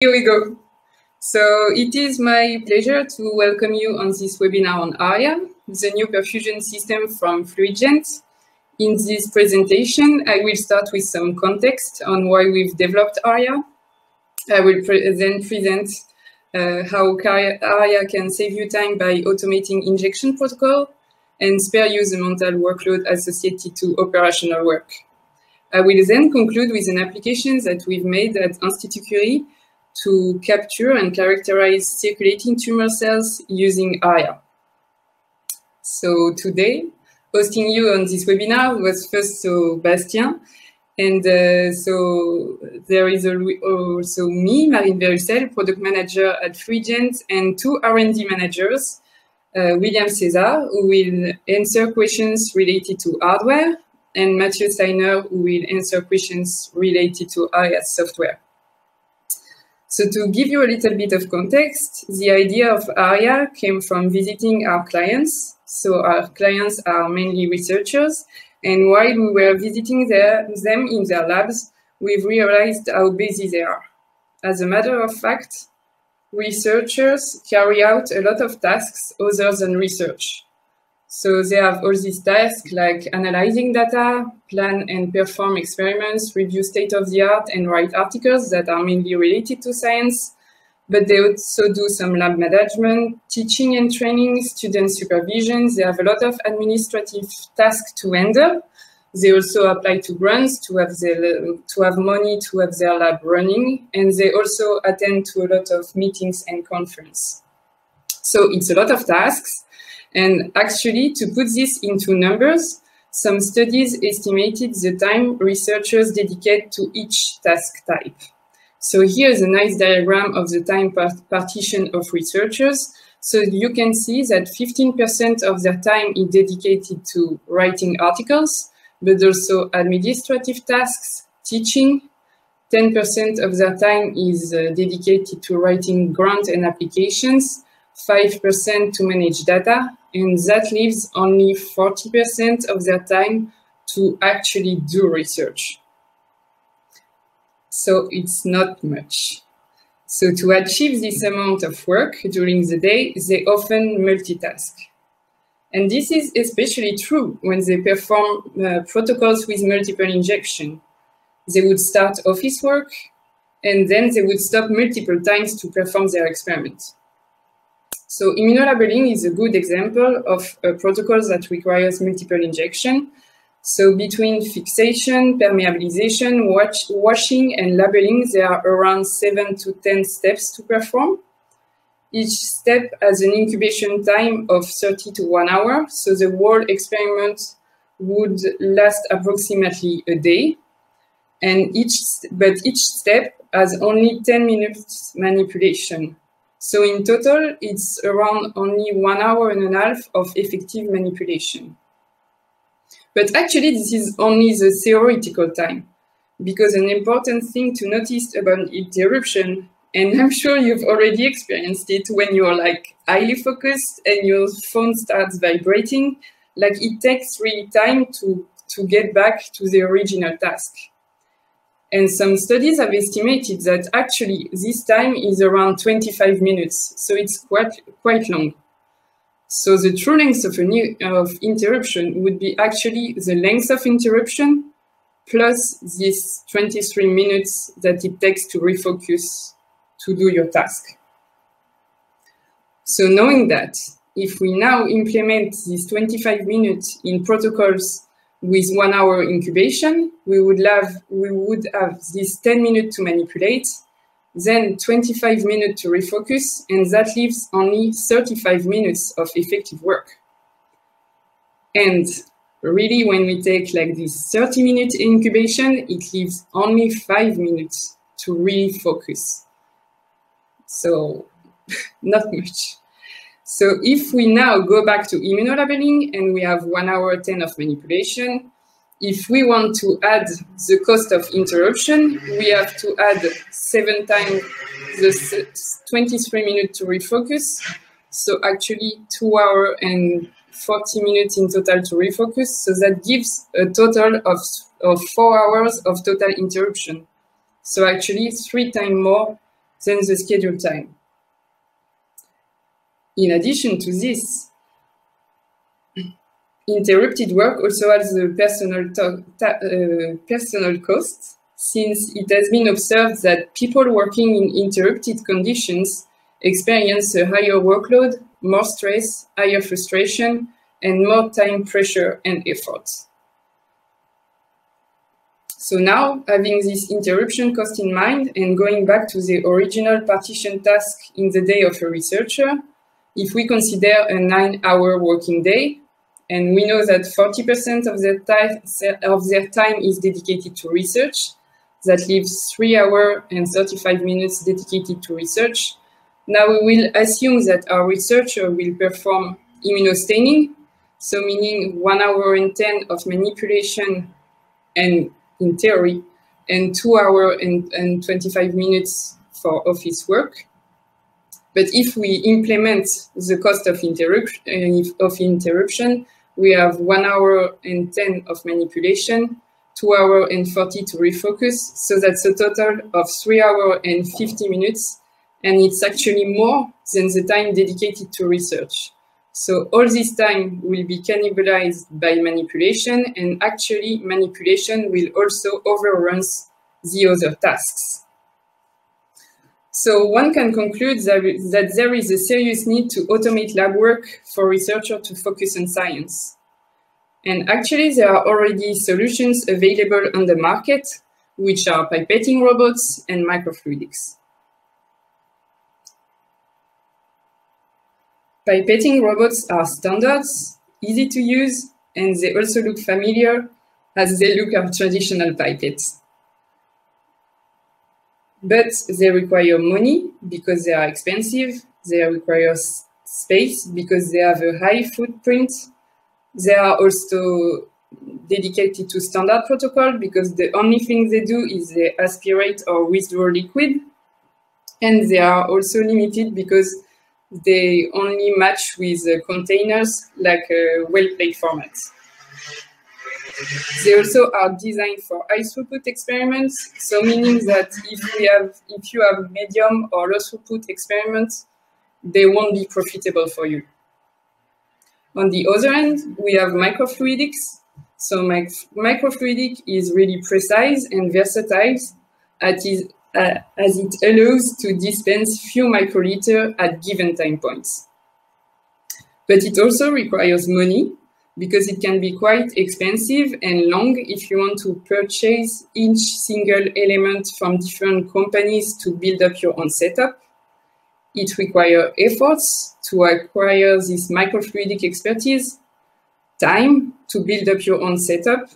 Here we go. So it is my pleasure to welcome you on this webinar on ARIA, the new perfusion system from Fluidgent. In this presentation, I will start with some context on why we've developed ARIA. I will then present how ARIA can save you time by automating injection protocol and spare you the mental workload associated to operational work. I will then conclude with an application that we've made at Institut Curie to capture and characterize circulating tumor cells using ARIA. So today, hosting you on this webinar was first Bastien, and so there is also me, Marine Verusel, product manager at Fluidgent, and two R&D managers, William César, who will answer questions related to hardware, and Mathieu Steiner, who will answer questions related to ARIA software. So to give you a little bit of context, the idea of ARIA came from visiting our clients. So our clients are mainly researchers. And while we were visiting them in their labs, we've realized how busy they are. As a matter of fact, researchers carry out a lot of tasks other than research. So they have all these tasks like analyzing data, plan and perform experiments, review state-of-the-art, and write articles that are mainly related to science. But they also do some lab management, teaching and training, student supervision. They have a lot of administrative tasks to handle. They also apply to grants to have money to have their lab running. And they also attend to a lot of meetings and conferences. So it's a lot of tasks. And actually, to put this into numbers, some studies estimated the time researchers dedicate to each task type. So here is a nice diagram of the time partition of researchers. So you can see that 15% of their time is dedicated to writing articles, but also administrative tasks, teaching. 10% of their time is dedicated to writing grant and applications, 5% to manage data, and that leaves only 40% of their time to actually do research. So it's not much. So to achieve this amount of work during the day, they often multitask. And this is especially true when they perform protocols with multiple injection. They would start office work, and then they would stop multiple times to perform their experiments. So immunolabeling is a good example of a protocol that requires multiple injection. So between fixation, permeabilization, washing, and labeling, there are around 7 to 10 steps to perform. Each step has an incubation time of 30 to 1 hour. So the whole experiment would last approximately a day. And each step has only 10 minutes manipulation. So in total, it's around only 1 hour and a half of effective manipulation. But actually, this is only the theoretical time, because an important thing to notice about interruption, and I'm sure you've already experienced it when you're like highly focused and your phone starts vibrating, like it takes really time to get back to the original task. And some studies have estimated that actually this time is around 25 minutes, so it's quite long. So the true length of interruption would be actually the length of interruption plus this 23 minutes that it takes to refocus to do your task. So knowing that, if we now implement these 25 minutes in protocols with 1 hour incubation, we would have this 10 minutes to manipulate, then 25 minutes to refocus, and that leaves only 35 minutes of effective work. And really, when we take like this 30-minute incubation, it leaves only 5 minutes to really focus. So not much. So if we now go back to immunolabeling and we have 1 hour 10 of manipulation, if we want to add the cost of interruption, we have to add 7 times the 23 minutes to refocus. So actually 2 hours and 40 minutes in total to refocus. So that gives a total of 4 hours of total interruption. So actually 3 times more than the scheduled time. In addition to this, interrupted work also has a personal cost, since it has been observed that people working in interrupted conditions experience a higher workload, more stress, higher frustration, and more time pressure and effort. So now, having this interruption cost in mind and going back to the original partition task in the day of a researcher, if we consider a 9-hour working day, and we know that 40% of their time is dedicated to research, that leaves 3 hours and 35 minutes dedicated to research. Now we will assume that our researcher will perform immunostaining, so meaning 1 hour and 10 of manipulation and in theory, and 2 hours and 25 minutes for office work. But if we implement the cost of interruption, we have 1 hour and 10 of manipulation, 2 hours and 40 to refocus. So that's a total of 3 hours and 50 minutes. And it's actually more than the time dedicated to research. So all this time will be cannibalized by manipulation, and actually manipulation will also overrun the other tasks. So one can conclude that there is a serious need to automate lab work for researchers to focus on science. And actually, there are already solutions available on the market, which are pipetting robots and microfluidics. Pipetting robots are standards, easy to use, and they also look familiar as they look at traditional pipettes. But they require money because they are expensive. They require space because they have a high footprint. They are also dedicated to standard protocol because the only thing they do is they aspirate or withdraw liquid. And they are also limited because they only match with containers like well-plate formats. They also are designed for high throughput experiments, so meaning that if you have medium or low throughput experiments, they won't be profitable for you. On the other end, we have microfluidics. So microfluidic is really precise and versatile as it allows to dispense few microliters at given time points. But it also requires money, because it can be quite expensive and long if you want to purchase each single element from different companies to build up your own setup. It requires efforts to acquire this microfluidic expertise, time to build up your own setup,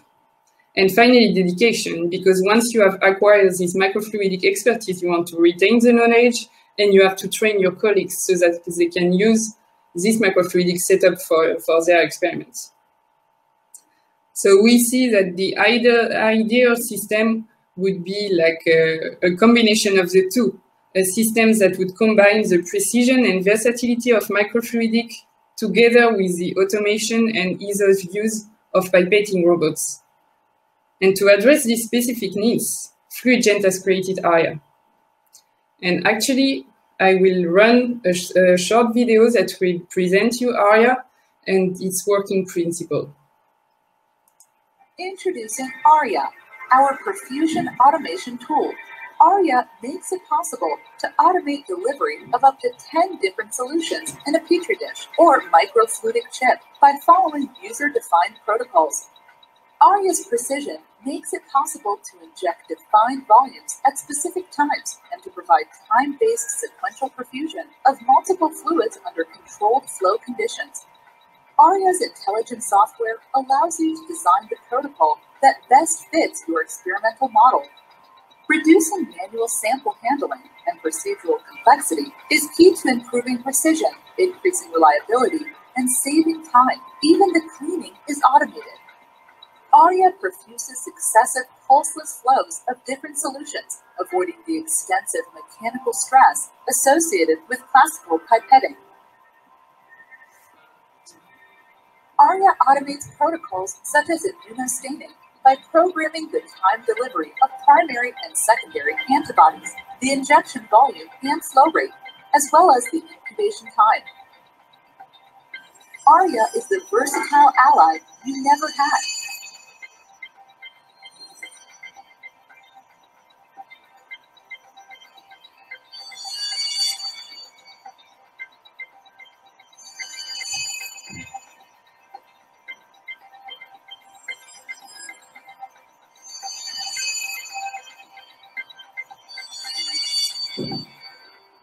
and finally dedication, because once you have acquired this microfluidic expertise, you want to retain the knowledge and you have to train your colleagues so that they can use this microfluidic setup for their experiments. So we see that the ideal system would be like a combination of the two, a system that would combine the precision and versatility of microfluidic together with the automation and ease of use of pipetting robots. And to address these specific needs, FluidGent has created ARIA. And actually, I will run a short video that will present you ARIA and its working principle. Introducing ARIA, our perfusion automation tool. ARIA makes it possible to automate delivery of up to 10 different solutions in a petri dish or microfluidic chip by following user-defined protocols. ARIA's precision makes it possible to inject defined volumes at specific times and to provide time-based sequential perfusion of multiple fluids under controlled flow conditions. ARIA's intelligent software allows you to design the protocol that best fits your experimental model. Reducing manual sample handling and procedural complexity is key to improving precision, increasing reliability, and saving time. Even the cleaning is automated. ARIA perfuses successive pulseless flows of different solutions, avoiding the extensive mechanical stress associated with classical pipetting. ARIA automates protocols such as immunostaining, by programming the time delivery of primary and secondary antibodies, the injection volume and flow rate, as well as the incubation time. ARIA is the versatile ally you never had.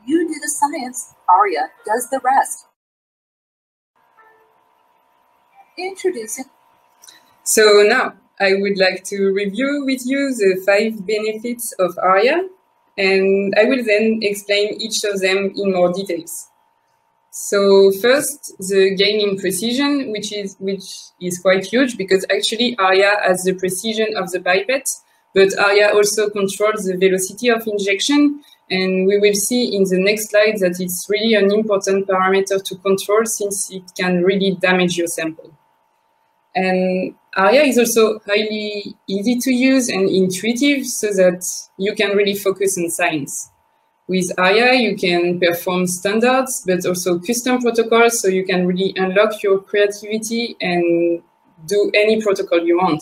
You do the science, ARIA does the rest. Introducing. So now I would like to review with you the 5 benefits of ARIA, and I will then explain each of them in more details. So first, the gain in precision, which is quite huge because actually ARIA has the precision of the pipette, but ARIA also controls the velocity of injection. And we will see in the next slide that it's really an important parameter to control since it can really damage your sample. And ARIA is also highly easy to use and intuitive so that you can really focus on science. With ARIA, you can perform standards, but also custom protocols, so you can really unlock your creativity and do any protocol you want.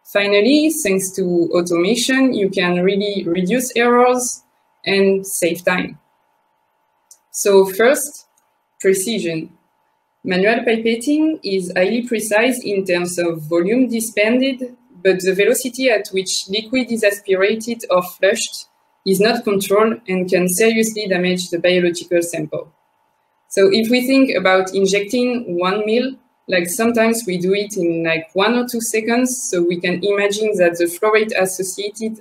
Finally, thanks to automation, you can really reduce errors and save time. So first, precision. Manual pipetting is highly precise in terms of volume dispensed, but the velocity at which liquid is aspirated or flushed is not controlled and can seriously damage the biological sample. So if we think about injecting 1 ml, like sometimes we do it in like 1 or 2 seconds, so we can imagine that the flow rate associated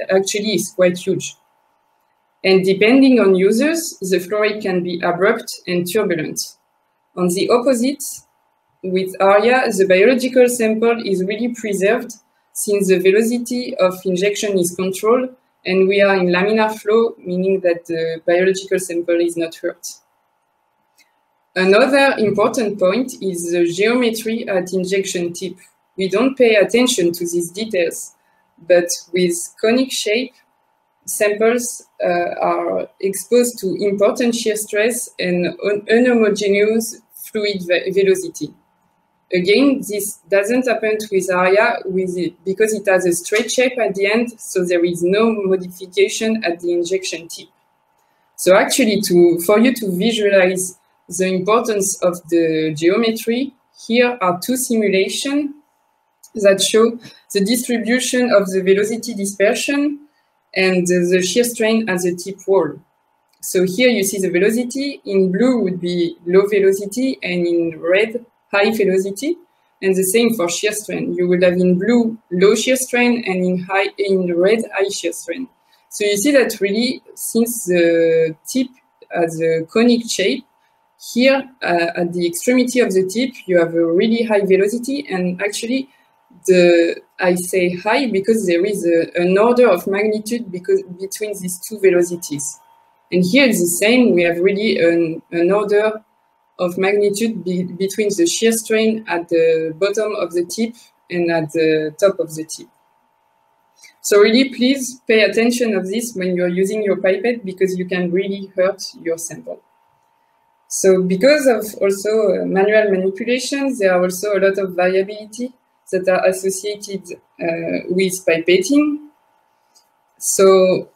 actually is quite huge. And depending on users, the flow rate can be abrupt and turbulent. On the opposite, with ARIA, the biological sample is really preserved since the velocity of injection is controlled and we are in laminar flow, meaning that the biological sample is not hurt. Another important point is the geometry at injection tip. We don't pay attention to these details, but with conic shape, samples are exposed to important shear stress and unhomogeneous fluid velocity. Again, this doesn't happen with ARIA because it has a straight shape at the end, so there is no modification at the injection tip. So actually, for you to visualize the importance of the geometry, here are 2 simulations that show the distribution of the velocity dispersion and the shear strain at the tip wall. So here you see the velocity. In blue would be low velocity and in red, high velocity. And the same for shear strain. You would have in blue, low shear strain and in red, high shear strain. So you see that really, since the tip has a conic shape, here at the extremity of the tip, you have a really high velocity. And actually, I say high because there is an order of magnitude between these 2 velocities. And here it's the same. We have really an order of magnitude between the shear strain at the bottom of the tip and at the top of the tip. So really, please pay attention of this when you're using your pipette because you can really hurt your sample. So because of also manual manipulations, there are also a lot of variability that are associated with pipetting. So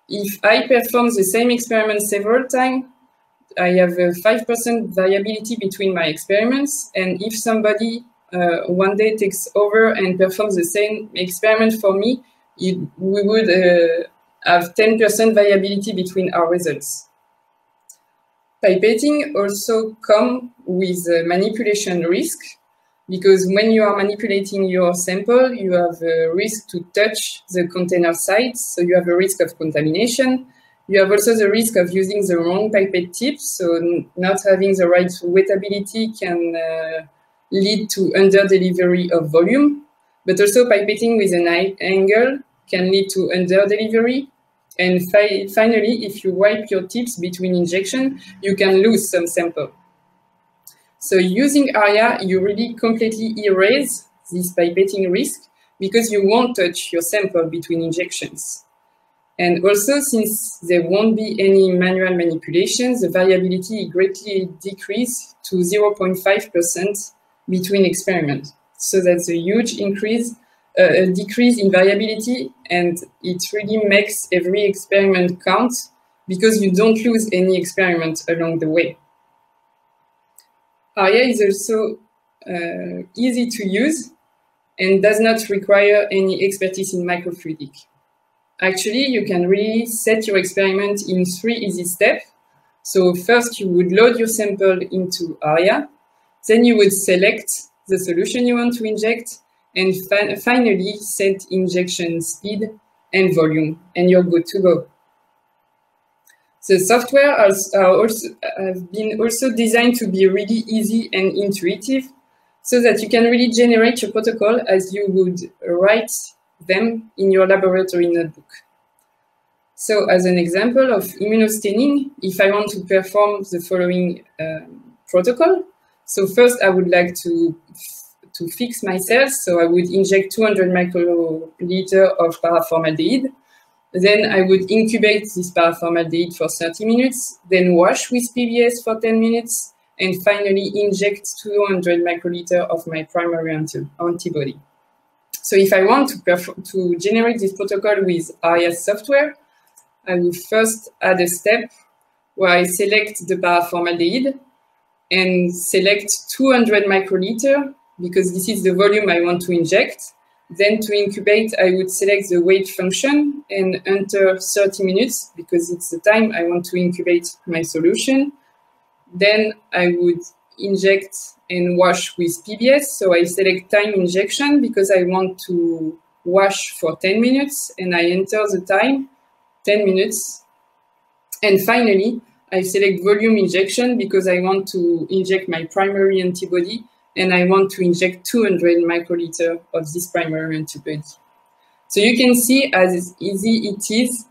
if I perform the same experiment several times, I have a 5% variability between my experiments. And if somebody one day takes over and performs the same experiment for me, we would have 10% variability between our results. Pipetting also comes with manipulation risk, because when you are manipulating your sample, you have a risk to touch the container sites, so you have a risk of contamination. You have also the risk of using the wrong pipette tip, so not having the right wettability can lead to under-delivery of volume, but also pipetting with an angle can lead to under-delivery. And finally, if you wipe your tips between injection, you can lose some sample. So using ARIA, you really completely erase this pipetting risk because you won't touch your sample between injections. And also, since there won't be any manual manipulations, the variability greatly decreases to 0.5% between experiments. So that's a huge increase, a decrease in variability, and it really makes every experiment count because you don't lose any experiment along the way. ARIA is also easy to use and does not require any expertise in microfluidic. Actually, you can really set your experiment in 3 easy steps. So first, you would load your sample into ARIA. Then you would select the solution you want to inject. And finally, set injection speed and volume, and you're good to go. The software have been also designed to be really easy and intuitive so that you can really generate your protocol as you would write them in your laboratory notebook. So as an example of immunostaining, if I want to perform the following protocol, so first I would like to fix my cells, so I would inject 200 microliter of paraformaldehyde. Then I would incubate this paraformaldehyde for 30 minutes, then wash with PBS for 10 minutes, and finally inject 200 microliter of my primary antibody. So if I want to generate this protocol with ARIA software, I will first add a step where I select the paraformaldehyde and select 200 microliter because this is the volume I want to inject. Then to incubate, I would select the wait function and enter 30 minutes because it's the time I want to incubate my solution. Then I would inject and wash with PBS. So I select time injection because I want to wash for 10 minutes and I enter the time, 10 minutes. And finally, I select volume injection because I want to inject my primary antibody and I want to inject 200 microliter of this primary antibody. So you can see as easy it is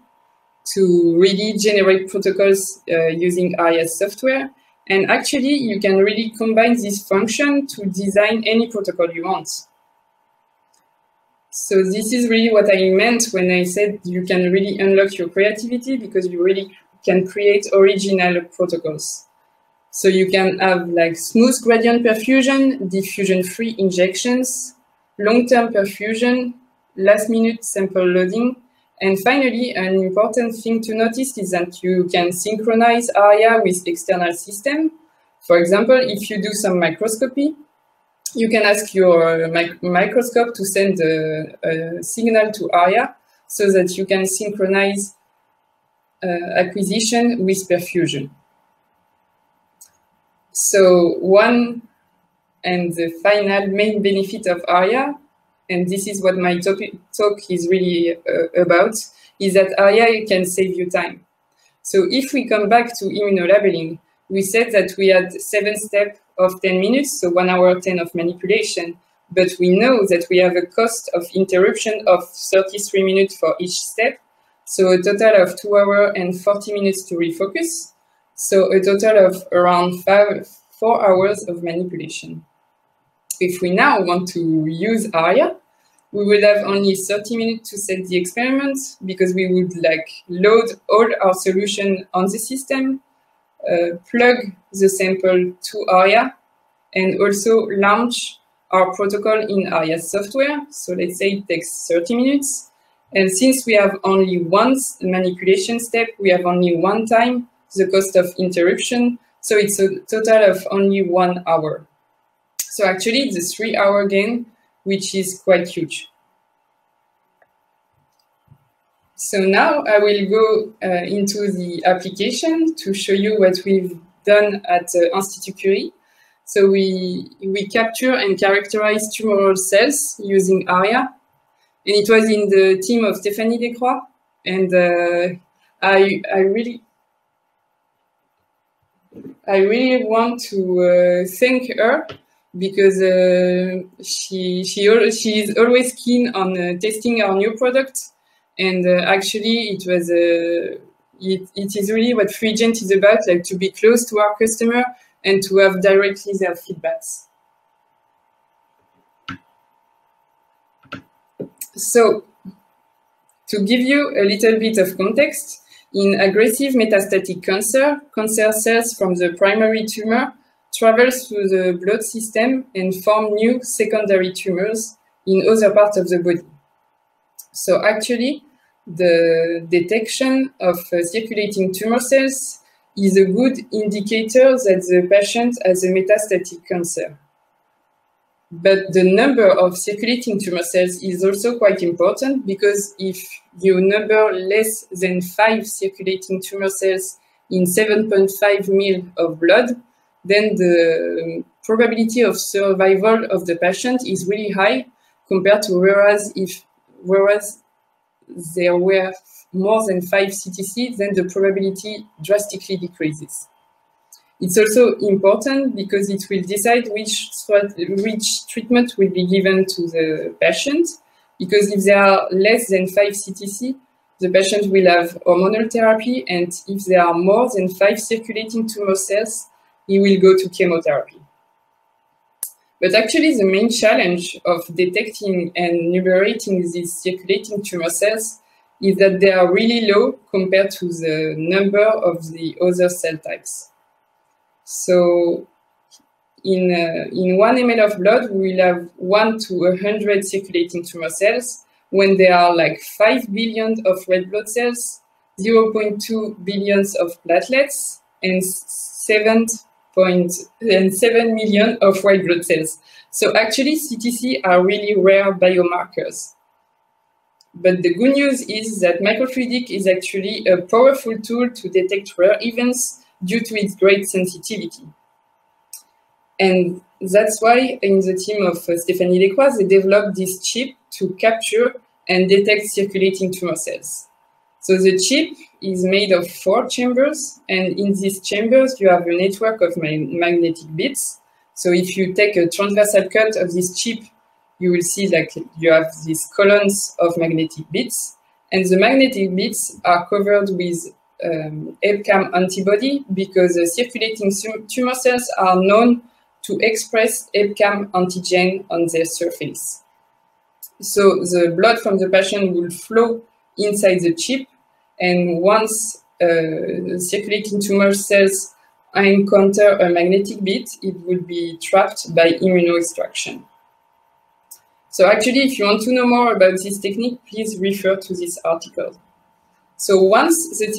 to really generate protocols using ARIA software. And actually, you can really combine this function to design any protocol you want. So this is really what I meant when I said you can really unlock your creativity because you really can create original protocols. So you can have like smooth gradient perfusion, diffusion-free injections, long-term perfusion, last-minute sample loading. And finally, an important thing to notice is that you can synchronize ARIA with external system. For example, if you do some microscopy, you can ask your microscope to send a signal to ARIA so that you can synchronize acquisition with perfusion. So one and the final main benefit of ARIA, and this is what my talk is really about, is that ARIA can save you time. So if we come back to immunolabeling, we said that we had 7 steps of 10 minutes, so 1 hour 10 of manipulation, but we know that we have a cost of interruption of 33 minutes for each step, so a total of 2 hours and 40 minutes to refocus, so a total of around 4 hours of manipulation. If we now want to use ARIA, we would have only 30 minutes to set the experiment because we would like load all our solution on the system, plug the sample to ARIA, and also launch our protocol in ARIA software. So let's say it takes 30 minutes. And since we have only one manipulation step, we have only one time, the cost of interruption. So it's a total of only 1 hour. So actually it's a 3-hour gain, which is quite huge. So now I will go into the application to show you what we've done at Institut Curie. So we capture and characterize tumoral cells using ARIA. And it was in the team of Stéphanie Descroix. And I really want to thank her because she is always keen on testing our new products. And actually, it is really what FluidGent is about, like to be close to our customer and to have directly their feedbacks. So, to give you a little bit of context, in aggressive metastatic cancer, cancer cells from the primary tumor travel through the blood system and form new secondary tumors in other parts of the body. So actually, the detection of circulating tumor cells is a good indicator that the patient has a metastatic cancer. But the number of circulating tumor cells is also quite important, because if you number less than 5 circulating tumor cells in 7.5 ml of blood, then the probability of survival of the patient is really high, compared to whereas there were more than 5 CTC, then the probability drastically decreases. It's also important because it will decide which treatment will be given to the patient, because if there are less than 5 CTC, the patient will have hormonal therapy, and if there are more than 5 circulating tumor cells, he will go to chemotherapy. But actually, the main challenge of detecting and numerating these circulating tumor cells is that they are really low compared to the number of the other cell types. So in 1 ml of blood, we will have 1 to 100 circulating tumor cells, when there are like 5 billion of red blood cells, 0.2 billion of platelets, and 7 million of white blood cells. So actually, CTC are really rare biomarkers. But the good news is that microfluidic is actually a powerful tool to detect rare events due to its great sensitivity. And that's why in the team of Stéphanie Descroix, they developed this chip to capture and detect circulating tumor cells. So the chip is made of 4 chambers, and in these chambers, you have a network of magnetic bits. So if you take a transversal cut of this chip, you will see that you have these columns of magnetic bits, and the magnetic bits are covered with EpCAM antibody, because the circulating tumor cells are known to express EpCAM antigen on their surface. So the blood from the patient will flow inside the chip, and once circulating tumor cells encounter a magnetic bit, it will be trapped by immunoextraction. So actually, if you want to know more about this technique, please refer to this article. So once the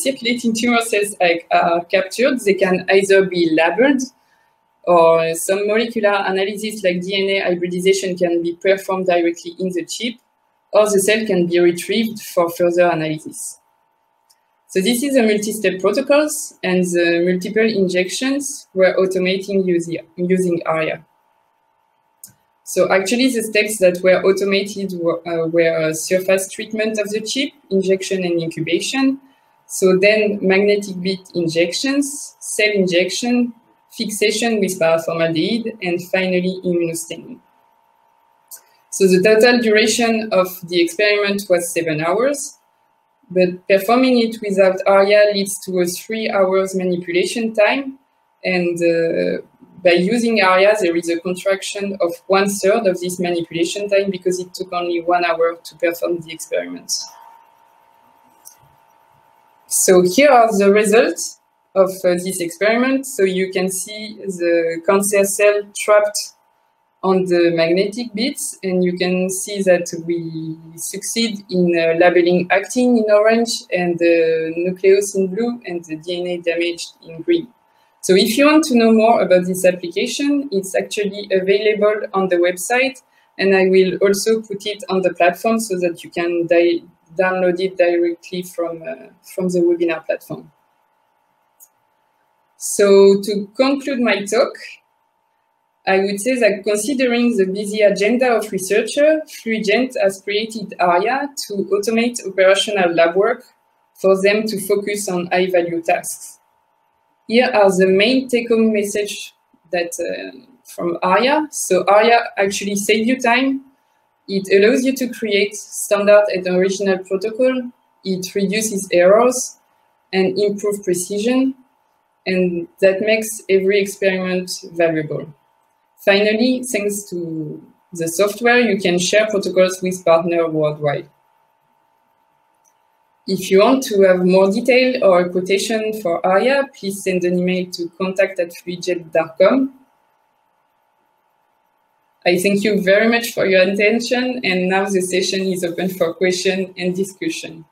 circulating tumor cells are captured, they can either be labeled, or some molecular analysis like DNA hybridization can be performed directly in the chip, or the cell can be retrieved for further analysis. So this is a multi-step protocols, and the multiple injections were automating using ARIA. So actually, the steps that were automated were surface treatment of the chip, injection and incubation. So then magnetic bit injections, cell injection, fixation with paraformaldehyde, and finally immunostaining. So the total duration of the experiment was 7 hours, but performing it without ARIA leads to a 3 hours manipulation time, and by using ARIA, there is a contraction of 1/3 of this manipulation time, because it took only 1 hour to perform the experiment. So here are the results of this experiment. So you can see the cancer cell trapped on the magnetic bits, and you can see that we succeed in labeling actin in orange, and the nucleus in blue, and the DNA damaged in green. So if you want to know more about this application, it's actually available on the website, and I will also put it on the platform so that you can download it directly from the webinar platform. So to conclude my talk, I would say that considering the busy agenda of researchers, Fluigent has created ARIA to automate operational lab work for them to focus on high-value tasks. Here are the main take-home message that from ARIA. So ARIA actually saves you time. It allows you to create standard and original protocol. It reduces errors and improves precision, and that makes every experiment valuable. Finally, thanks to the software, you can share protocols with partners worldwide. If you want to have more detail or a quotation for ARIA, please send an email to contact@fluidjet.com. I thank you very much for your attention, and now the session is open for question and discussion.